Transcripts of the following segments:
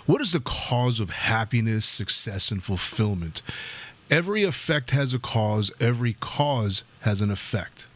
What is the cause of happiness, success, and fulfillment? Every effect has a cause. Every cause has an effect.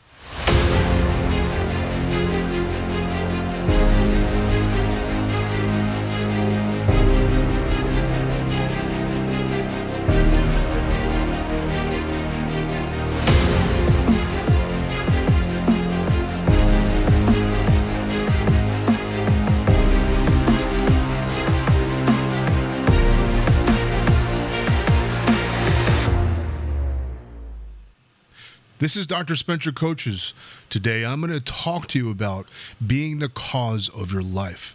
This is Dr. Spencer Coaches. Today, I'm going to talk to you about being the cause of your life.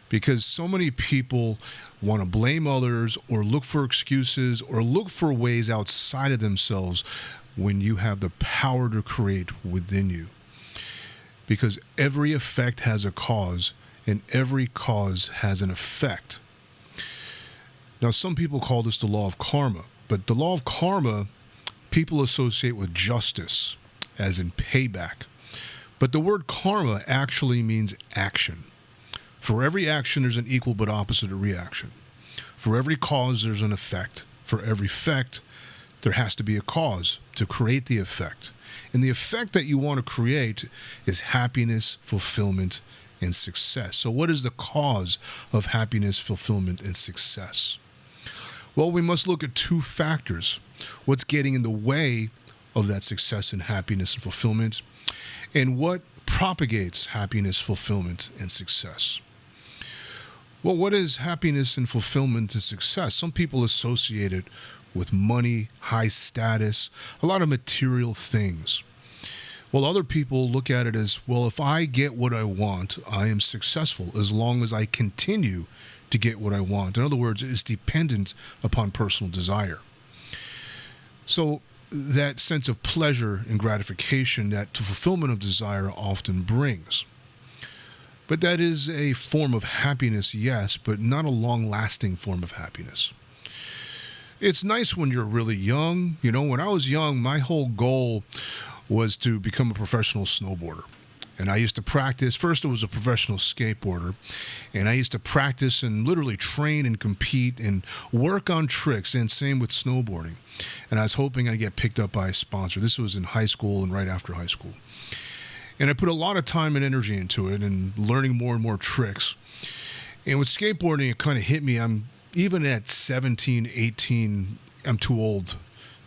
Because so many people want to blame others or look for excuses or look for ways outside of themselves when you have the power to create within you. Because every effect has a cause and every cause has an effect. Now, some people call this the law of karma, but the law of karma people associate with justice, as in payback. But the word karma actually means action. For every action, there's an equal but opposite reaction. For every cause, there's an effect. For every effect, there has to be a cause to create the effect. And the effect that you want to create is happiness, fulfillment, and success. So what is the cause of happiness, fulfillment, and success? Well, we must look at two factors. What's getting in the way of that success and happiness and fulfillment, and what propagates happiness, fulfillment, and success. Well, what is happiness and fulfillment and success? Some people associate it with money, high status, a lot of material things. Well, other people look at it as, well, if I get what I want, I am successful as long as I continue to get what I want. In other words, it's dependent upon personal desire. So that sense of pleasure and gratification that fulfillment of desire often brings. But that is a form of happiness, yes, but not a long-lasting form of happiness. It's nice when you're really young. You know, when I was young, my whole goal was to become a professional snowboarder. And I used to practice. First, I was a professional skateboarder. And I used to practice and literally train and compete and work on tricks. And same with snowboarding. And I was hoping I'd get picked up by a sponsor. This was in high school and right after high school. And I put a lot of time and energy into it and learning more and more tricks. And with skateboarding, it kind of hit me. I'm even at 17, 18, I'm too old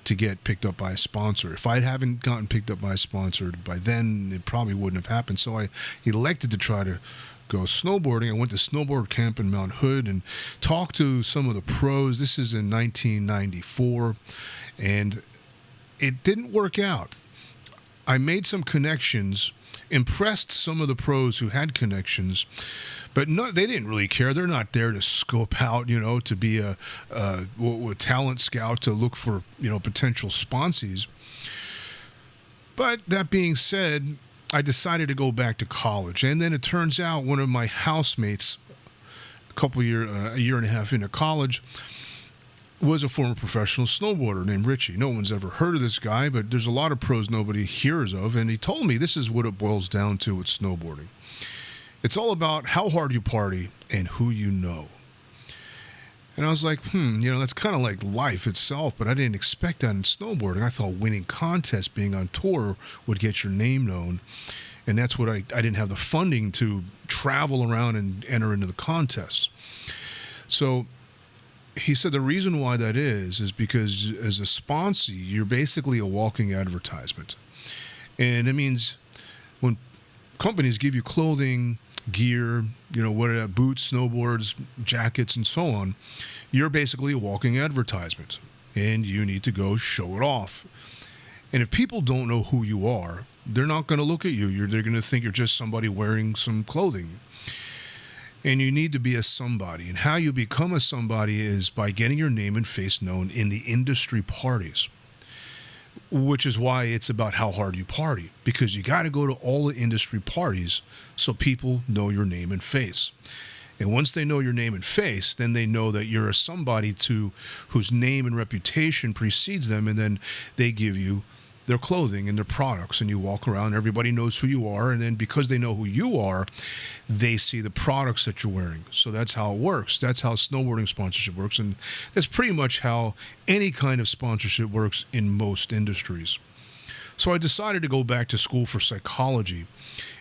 to get picked up by a sponsor. If I haven't gotten picked up by a sponsor by then, it probably wouldn't have happened. So I elected to try to go snowboarding. I went to snowboard camp in Mount Hood and talked to some of the pros. This is in 1994, and it didn't work out. I made some connections, impressed some of the pros who had connections, but they didn't really care. They're not there to scope out, to be a talent scout to look for, potential sponsees. But that being said, I decided to go back to college. And then it turns out one of my housemates, a year and a half into college, was a former professional snowboarder named Richie. No one's ever heard of this guy, but there's a lot of pros nobody hears of. And he told me this is what it boils down to with snowboarding. It's all about how hard you party and who you know. And I was like, that's kind of like life itself, but I didn't expect that in snowboarding. I thought winning contests, being on tour would get your name known. And that's what I didn't have the funding to travel around and enter into the contests. So he said the reason why that is because as a sponsee, you're basically a walking advertisement. And it means when companies give you clothing, gear, boots, snowboards, jackets, and so on, you're basically a walking advertisement. And you need to go show it off. And if people don't know who you are, they're not going to look at you. They're going to think you're just somebody wearing some clothing. And you need to be a somebody. And how you become a somebody is by getting your name and face known in the industry parties, which is why it's about how hard you party, because you got to go to all the industry parties so people know your name and face. And once they know your name and face, then they know that you're a somebody whose name and reputation precedes them, and then they give you their clothing and their products, and you walk around, everybody knows who you are, and then because they know who you are, they see the products that you're wearing. So that's how it works. That's how snowboarding sponsorship works, and that's pretty much how any kind of sponsorship works in most industries. So I decided to go back to school for psychology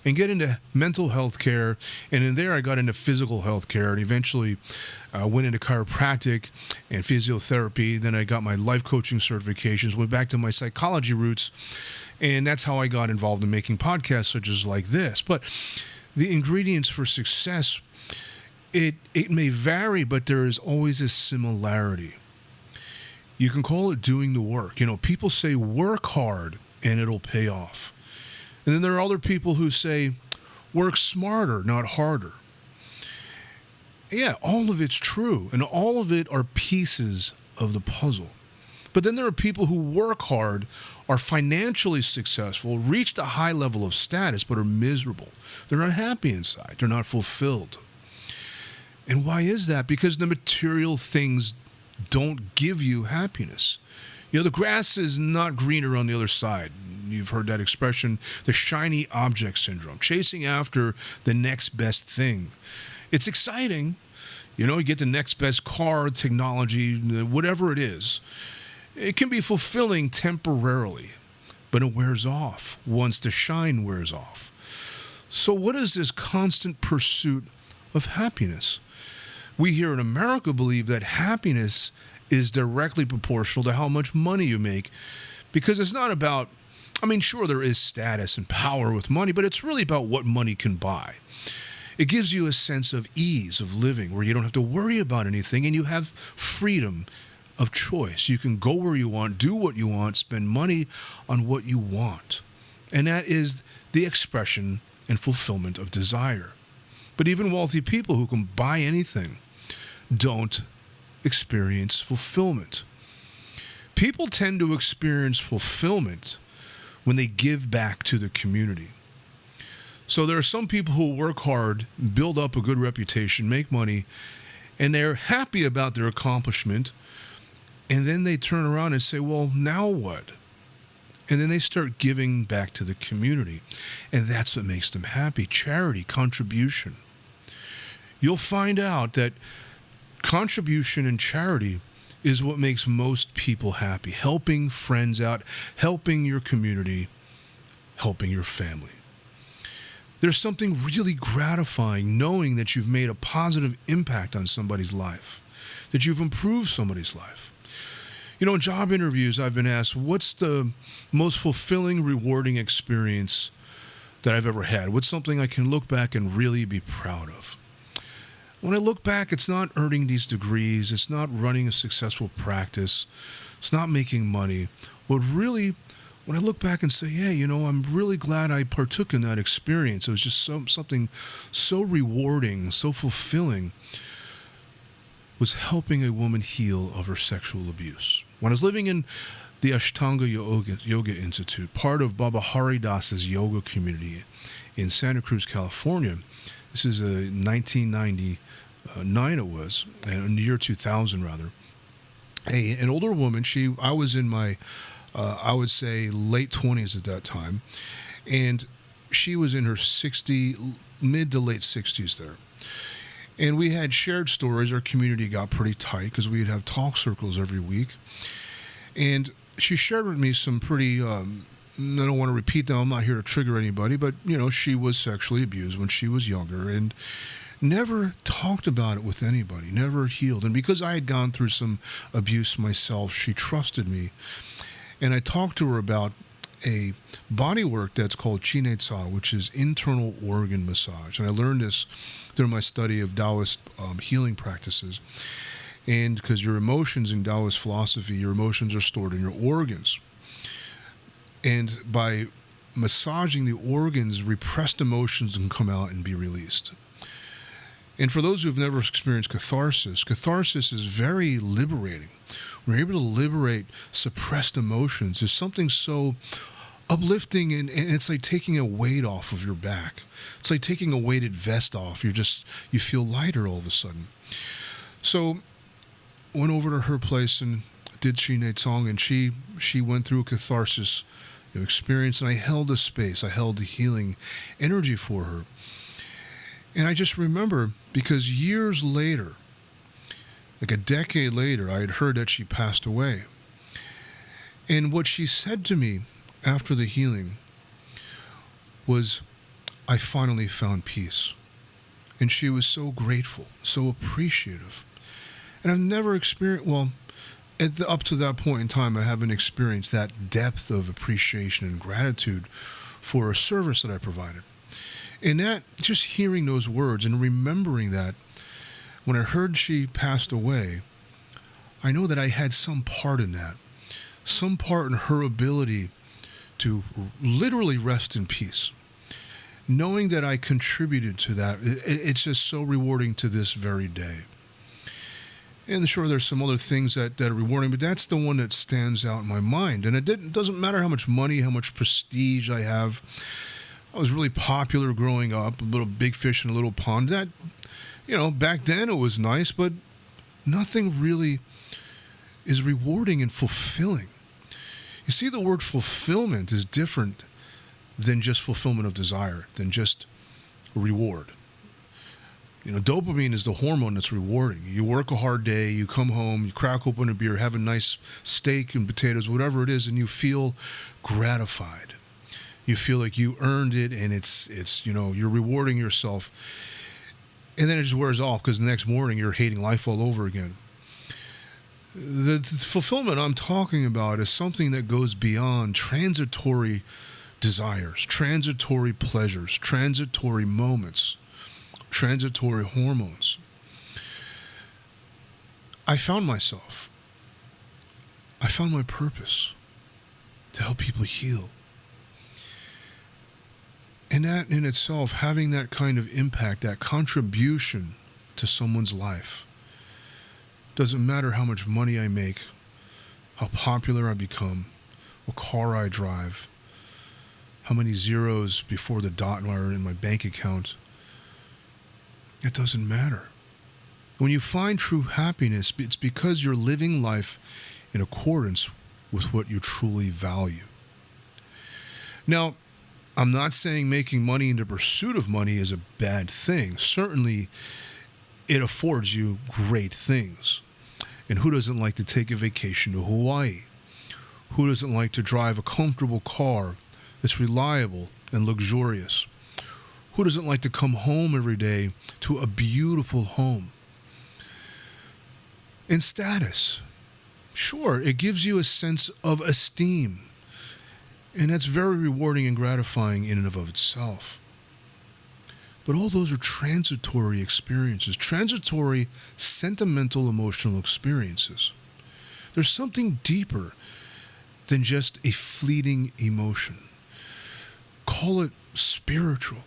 and get into mental health care. And in there, I got into physical health care and eventually went into chiropractic and physiotherapy. Then I got my life coaching certifications, went back to my psychology roots. And that's how I got involved in making podcasts such as like this. But the ingredients for success, it may vary, but there is always a similarity. You can call it doing the work. You know, people say work hard and it'll pay off. And then there are other people who say, work smarter, not harder. Yeah, all of it's true, and all of it are pieces of the puzzle. But then there are people who work hard, are financially successful, reached a high level of status, but are miserable. They're not happy inside. They're not fulfilled. And why is that? Because the material things don't give you happiness. You know, the grass is not greener on the other side. You've heard that expression, the shiny object syndrome, chasing after the next best thing. It's exciting. You know, you get the next best car, technology, whatever it is. It can be fulfilling temporarily, but it wears off once the shine wears off. So what is this constant pursuit of happiness? We here in America believe that happiness is directly proportional to how much money you make, because it's not about, I mean, sure, there is status and power with money, but it's really about what money can buy. It gives you a sense of ease of living where you don't have to worry about anything and you have freedom of choice. You can go where you want, do what you want, spend money on what you want. And that is the expression and fulfillment of desire. But even wealthy people who can buy anything don't experience fulfillment. People tend to experience fulfillment when they give back to the community. So there are some people who work hard, build up a good reputation, make money, and they're happy about their accomplishment, and then they turn around and say, well, now what? And then they start giving back to the community, and that's what makes them happy. Charity, contribution. You'll find out that contribution and charity is what makes most people happy. Helping friends out, helping your community, helping your family. There's something really gratifying knowing that you've made a positive impact on somebody's life, that you've improved somebody's life. You know, in job interviews, I've been asked, what's the most fulfilling, rewarding experience that I've ever had? What's something I can look back and really be proud of? When I look back, it's not earning these degrees. It's not running a successful practice. It's not making money. When I look back and say, yeah, you know, I'm really glad I partook in that experience. It was just something so rewarding, so fulfilling, was helping a woman heal of her sexual abuse. When I was living in the Ashtanga Yoga Institute, part of Baba Haridas's yoga community in Santa Cruz, California, this is 1999 it was, in the year 2000 rather. An older woman, I was in my, I would say late 20s at that time, and she was in her mid to late 60s there. And we had shared stories. Our community got pretty tight because we'd have talk circles every week. And she shared with me some pretty, I don't want to repeat them, I'm not here to trigger anybody, but, you know, she was sexually abused when she was younger and never talked about it with anybody, never healed. And because I had gone through some abuse myself, she trusted me. And I talked to her about a body work that's called Chine Tsa, which is internal organ massage. And I learned this through my study of Taoist healing practices. And because your emotions in Taoist philosophy, your emotions are stored in your organs. And by massaging the organs, repressed emotions can come out and be released. And for those who've never experienced catharsis is very liberating. We're able to liberate suppressed emotions. There's something so uplifting, and it's like taking a weight off of your back. It's like taking a weighted vest off. You feel lighter all of a sudden. So went over to her place and did Chine Tsong, and she went through catharsis experience, and I held the space. I held the healing energy for her. And I just remember, because years later, like a decade later, I had heard that she passed away. And what she said to me after the healing was, I finally found peace. And she was so grateful, so appreciative. And I've never experienced, up to that point in time, I haven't experienced that depth of appreciation and gratitude for a service that I provided. And that, just hearing those words and remembering that, when I heard she passed away, I know that I had some part in that, some part in her ability to literally rest in peace. Knowing that I contributed to that, it's just so rewarding to this very day. And sure, there's some other things that are rewarding, but that's the one that stands out in my mind. And it doesn't matter how much money, how much prestige I have. I was really popular growing up, a little big fish in a little pond. That, back then it was nice, but nothing really is rewarding and fulfilling. You see, the word fulfillment is different than just fulfillment of desire, than just reward. Dopamine is the hormone that's rewarding. You work a hard day, you come home, you crack open a beer, have a nice steak and potatoes, whatever it is, and you feel gratified. You feel like you earned it, and it's you're rewarding yourself. And then it just wears off, because the next morning you're hating life all over again. The fulfillment I'm talking about is something that goes beyond transitory desires, transitory pleasures, transitory moments, transitory hormones. I found myself. I found my purpose to help people heal. And that in itself, having that kind of impact, that contribution to someone's life, doesn't matter how much money I make, how popular I become, what car I drive, how many zeros before the dot are in my bank account. It doesn't matter. When you find true happiness, it's because you're living life in accordance with what you truly value. Now, I'm not saying making money in the pursuit of money is a bad thing. Certainly, it affords you great things. And who doesn't like to take a vacation to Hawaii? Who doesn't like to drive a comfortable car that's reliable and luxurious? Who doesn't like to come home every day to a beautiful home? And status. Sure, it gives you a sense of esteem. And that's very rewarding and gratifying in and of itself. But all those are transitory experiences, transitory, sentimental, emotional experiences. There's something deeper than just a fleeting emotion. Call it spiritual.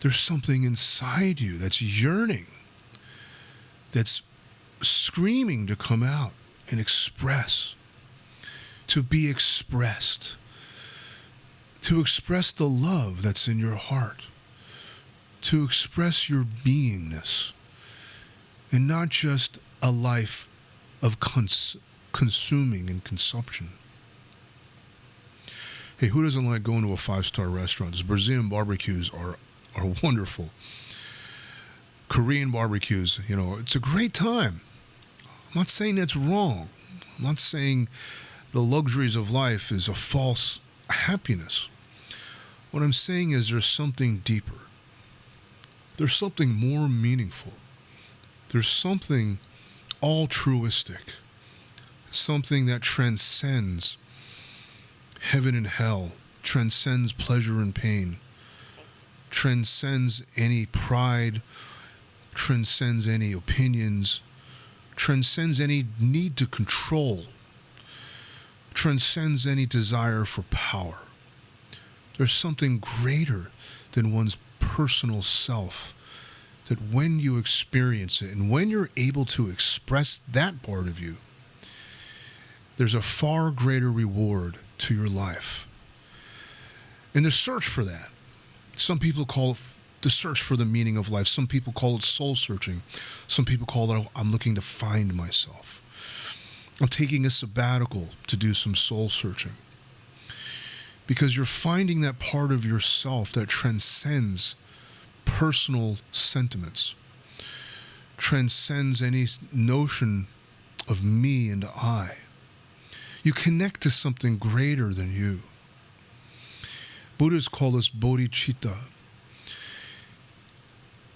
There's something inside you that's yearning, that's screaming to come out and express, to be expressed. To express the love that's in your heart, to express your beingness, and not just a life of consuming and consumption. Hey, who doesn't like going to a 5-star restaurant? These Brazilian barbecues are wonderful. Korean barbecues, it's a great time. I'm not saying that's wrong. I'm not saying the luxuries of life is a false happiness. What I'm saying is there's something deeper. There's something more meaningful. There's something altruistic. Something that transcends heaven and hell, transcends pleasure and pain, transcends any pride, transcends any opinions, transcends any need to control, transcends any desire for power. There's something greater than one's personal self, that when you experience it and when you're able to express that part of you, there's a far greater reward to your life. And the search for that, some people call it the search for the meaning of life. Some people call it soul searching. Some people call it, I'm looking to find myself. I'm taking a sabbatical to do some soul searching. because you're finding that part of yourself that transcends personal sentiments, transcends any notion of me and I. You connect to something greater than you. Buddhists call this bodhicitta.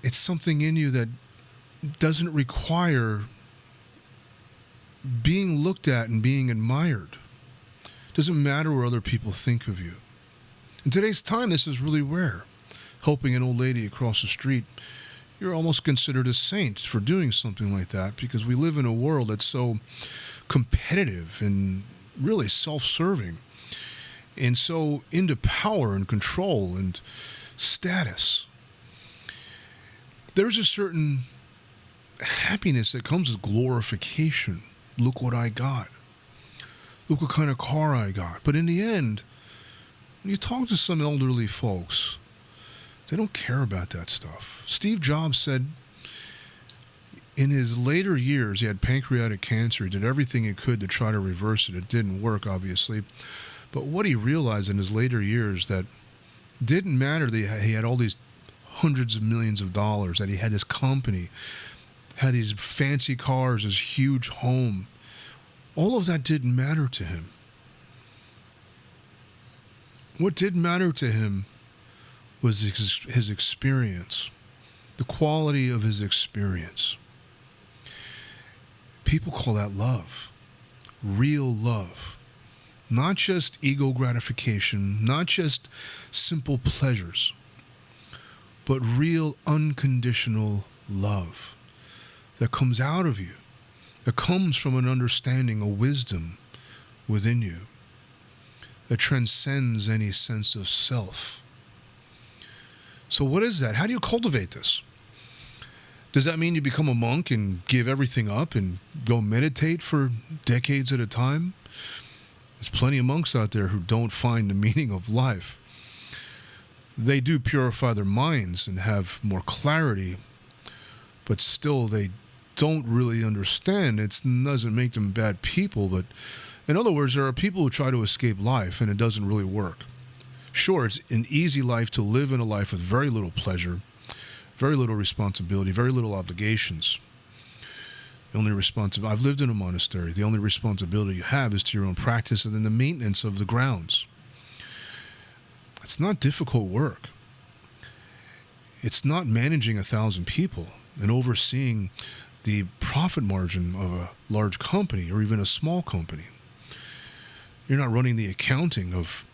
It's something in you that doesn't require being looked at and being admired. Doesn't matter what other people think of you. In today's time, this is really rare. Helping an old lady across the street, you're almost considered a saint for doing something like that, because we live in a world that's so competitive and really self-serving and so into power and control and status. There's a certain happiness that comes with glorification. Look what I got. Look what kind of car I got. But in the end, when you talk to some elderly folks, they don't care about that stuff. Steve Jobs said in his later years, he had pancreatic cancer. He did everything he could to try to reverse it. It didn't work, obviously. But what he realized in his later years, that didn't matter that he had all these hundreds of millions of dollars, that he had this company, had these fancy cars, this huge home. All of that didn't matter to him. What did matter to him was his experience, the quality of his experience. People call that love, real love. Not just ego gratification, not just simple pleasures, but real unconditional love that comes out of you, that comes from an understanding, a wisdom within you, that transcends any sense of self. So what is that? How do you cultivate this? Does that mean you become a monk and give everything up and go meditate for decades at a time? There's plenty of monks out there who don't find the meaning of life. They do purify their minds and have more clarity, but still they don't really understand. It doesn't make them bad people, but in other words, there are people who try to escape life and it doesn't really work. Sure, it's an easy life to live in a life with very little pleasure, very little responsibility, very little obligations. I've lived in a monastery. The only responsibility you have is to your own practice and then the maintenance of the grounds. It's not difficult work. It's not managing 1,000 people and overseeing the profit margin of a large company or even a small company. You're not running the accounting of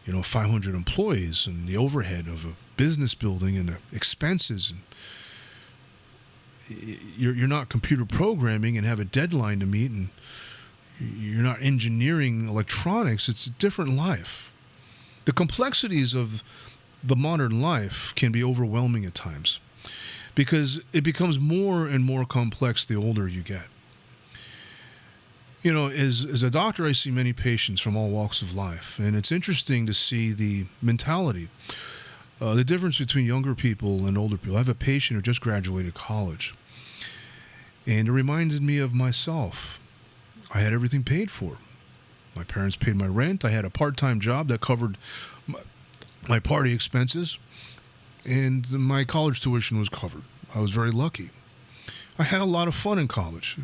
500 employees and the overhead of a business building and the expenses. And you're not computer programming and have a deadline to meet, and you're not engineering electronics. It's a different life. The complexities of the modern life can be overwhelming at times because it becomes more and more complex the older you get. As a doctor, I see many patients from all walks of life, and it's interesting to see the mentality, the difference between younger people and older people. I have a patient who just graduated college, and it reminded me of myself. I had everything paid for. My parents paid my rent. I had a part-time job that covered my party expenses, and my college tuition was covered. I was very lucky. I had a lot of fun in college.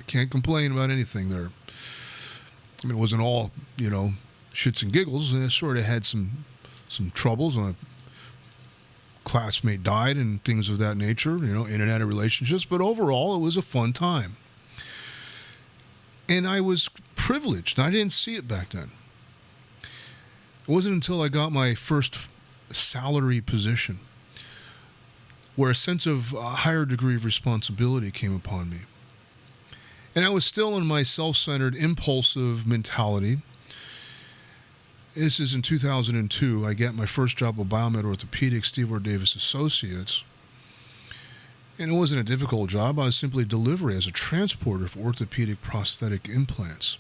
Can't complain about anything there. I mean, it wasn't all, shits and giggles. And I sort of had some troubles. A classmate died and things of that nature, in and out of relationships. But overall, it was a fun time. And I was privileged. I didn't see it back then. It wasn't until I got my first salary position where a sense of a higher degree of responsibility came upon me. And I was still in my self-centered, impulsive mentality. This is in 2002. I get my first job with Biomed Orthopedics, Steve R. Davis Associates. And it wasn't a difficult job. I was simply delivery as a transporter for orthopedic prosthetic implants.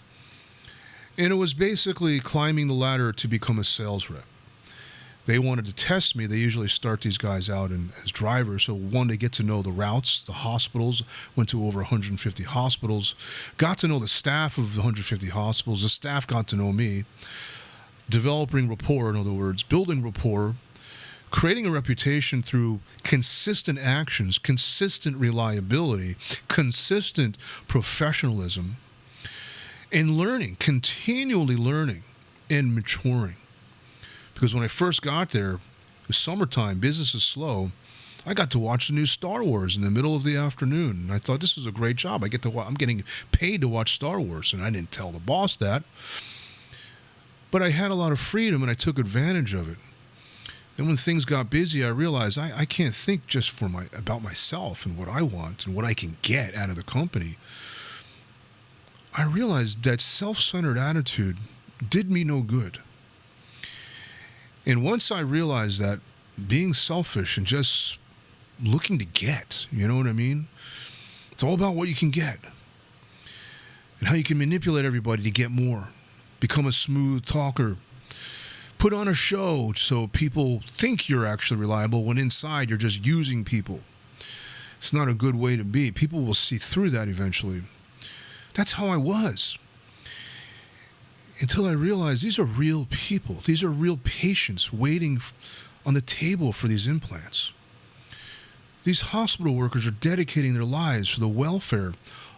And it was basically climbing the ladder to become a sales rep. They wanted to test me. They usually start these guys out as drivers. So one, they get to know the routes, the hospitals, went to over 150 hospitals, got to know the staff of the 150 hospitals. The staff got to know me. developing rapport, in other words, building rapport, creating a reputation through consistent actions, consistent reliability, consistent professionalism, and learning, continually learning and maturing. Because when I first got there, it was summertime, business is slow. I got to watch the new Star Wars in the middle of the afternoon. And I thought, this is a great job. I'm getting paid to watch Star Wars. And I didn't tell the boss that. But I had a lot of freedom and I took advantage of it. And when things got busy, I realized I can't think just about myself and what I want and what I can get out of the company. I realized that self-centered attitude did me no good. And once I realized that being selfish and just looking to get, you know what I mean? It's all about what you can get and how you can manipulate everybody to get more, become a smooth talker, put on a show so people think you're actually reliable when inside you're just using people. It's not a good way to be. People will see through that eventually. That's how I was. Until I realized these are real people. These are real patients waiting on the table for these implants. These hospital workers are dedicating their lives for the welfare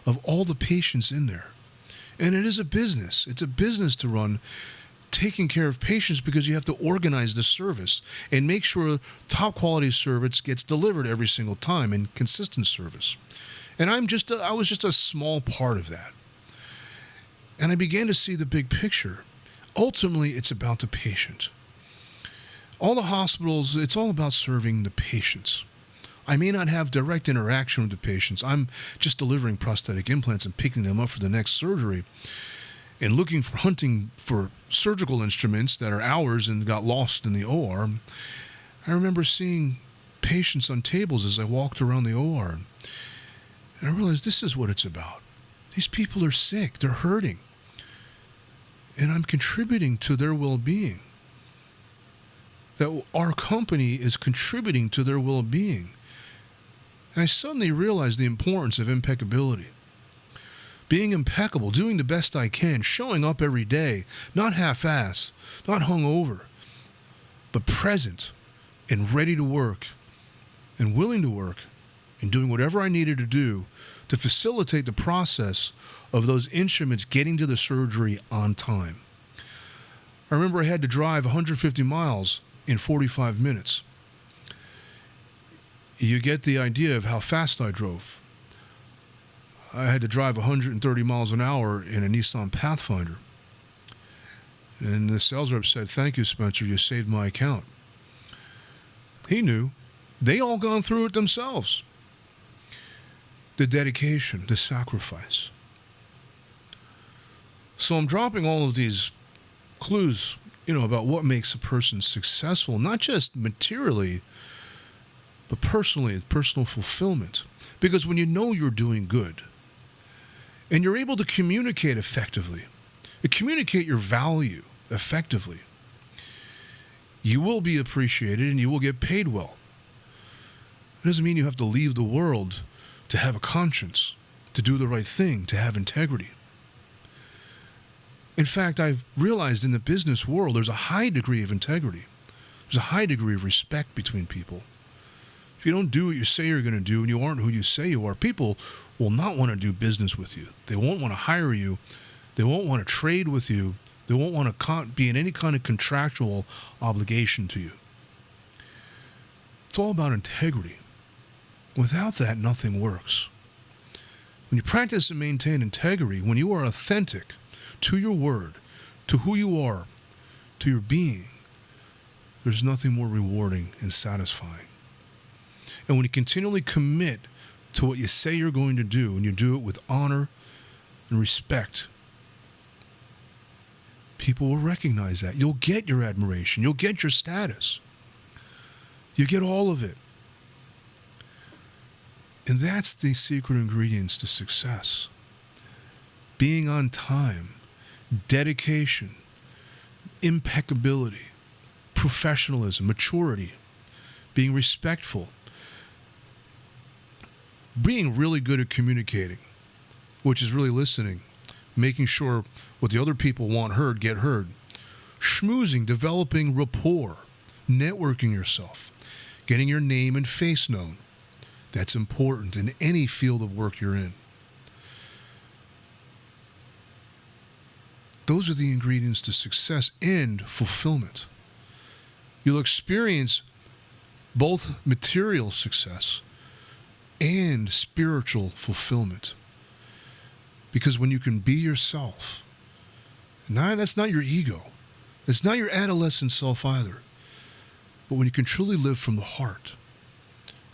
of all the patients in there. And it is a business. It's a business to run, taking care of patients, because you have to organize the service and make sure top quality service gets delivered every single time and consistent service. And I was just a small part of that. And I began to see the big picture. Ultimately, it's about the patient. All the hospitals, it's all about serving the patients. I may not have direct interaction with the patients. I'm just delivering prosthetic implants and picking them up for the next surgery and hunting for surgical instruments that are ours and got lost in the OR. I remember seeing patients on tables as I walked around the OR. And I realized this is what it's about. These people are sick. They're hurting. And I'm contributing to their well-being. That our company is contributing to their well-being. And I suddenly realized the importance of impeccability. Being impeccable, doing the best I can, showing up every day, not half-ass, not hungover, but present and ready to work and willing to work and doing whatever I needed to do to facilitate the process of those instruments getting to the surgery on time. I remember I had to drive 150 miles in 45 minutes. You get the idea of how fast I drove. I had to drive 130 miles an hour in a Nissan Pathfinder. And the sales rep said, "Thank you, Spencer, you saved my account." He knew. They all gone through it themselves. The dedication, the sacrifice. So I'm dropping all of these clues, about what makes a person successful, not just materially, but personally, personal fulfillment. Because when you know you're doing good, and you're able to communicate effectively, communicate your value effectively, you will be appreciated and you will get paid well. It doesn't mean you have to leave the world to have a conscience, to do the right thing, to have integrity. In fact, I've realized in the business world, there's a high degree of integrity. There's a high degree of respect between people. If you don't do what you say you're going to do and you aren't who you say you are, people will not want to do business with you. They won't want to hire you. They won't want to trade with you. They won't want to be in any kind of contractual obligation to you. It's all about integrity. Without that, nothing works. When you practice and maintain integrity, when you are authentic to your word, to who you are, to your being, there's nothing more rewarding and satisfying. And when you continually commit to what you say you're going to do, and you do it with honor and respect, people will recognize that. You'll get your admiration. You'll get your status. You get all of it. And that's the secret ingredients to success. Being on time, dedication, impeccability, professionalism, maturity, being respectful, being really good at communicating, which is really listening, making sure what the other people want heard, get heard, schmoozing, developing rapport, networking yourself, getting your name and face known. That's important in any field of work you're in. Those are the ingredients to success and fulfillment. You'll experience both material success and spiritual fulfillment. Because when you can be yourself, that's not your ego. It's not your adolescent self either. But when you can truly live from the heart,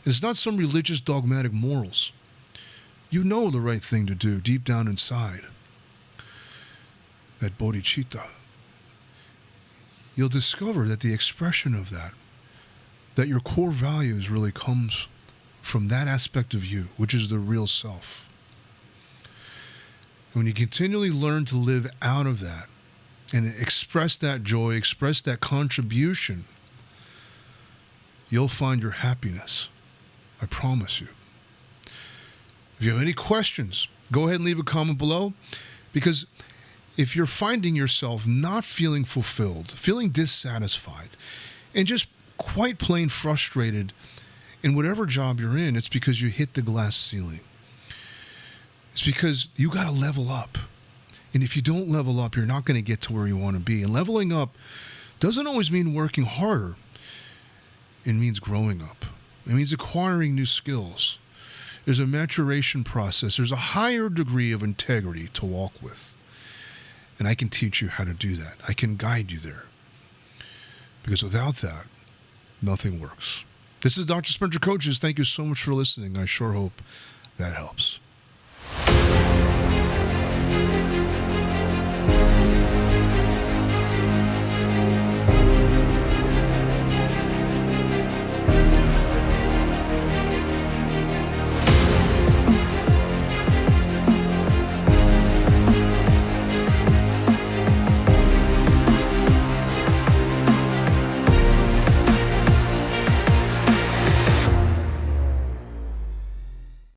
and it's not some religious dogmatic morals. You know the right thing to do deep down inside. That bodhicitta. You'll discover that the expression of that your core values really comes from that aspect of you, which is the real self. And when you continually learn to live out of that and express that joy, express that contribution, you'll find your happiness. I promise you. If you have any questions, go ahead and leave a comment below, because if you're finding yourself not feeling fulfilled, feeling dissatisfied, and just quite plain frustrated in whatever job you're in, it's because you hit the glass ceiling. It's because you got to level up. And if you don't level up, you're not going to get to where you want to be. And leveling up doesn't always mean working harder. It means growing up. It means acquiring new skills. There's a maturation process. There's a higher degree of integrity to walk with. And I can teach you how to do that. I can guide you there. Because without that, nothing works. This is Dr. Spencer Coaches. Thank you so much for listening. I sure hope that helps.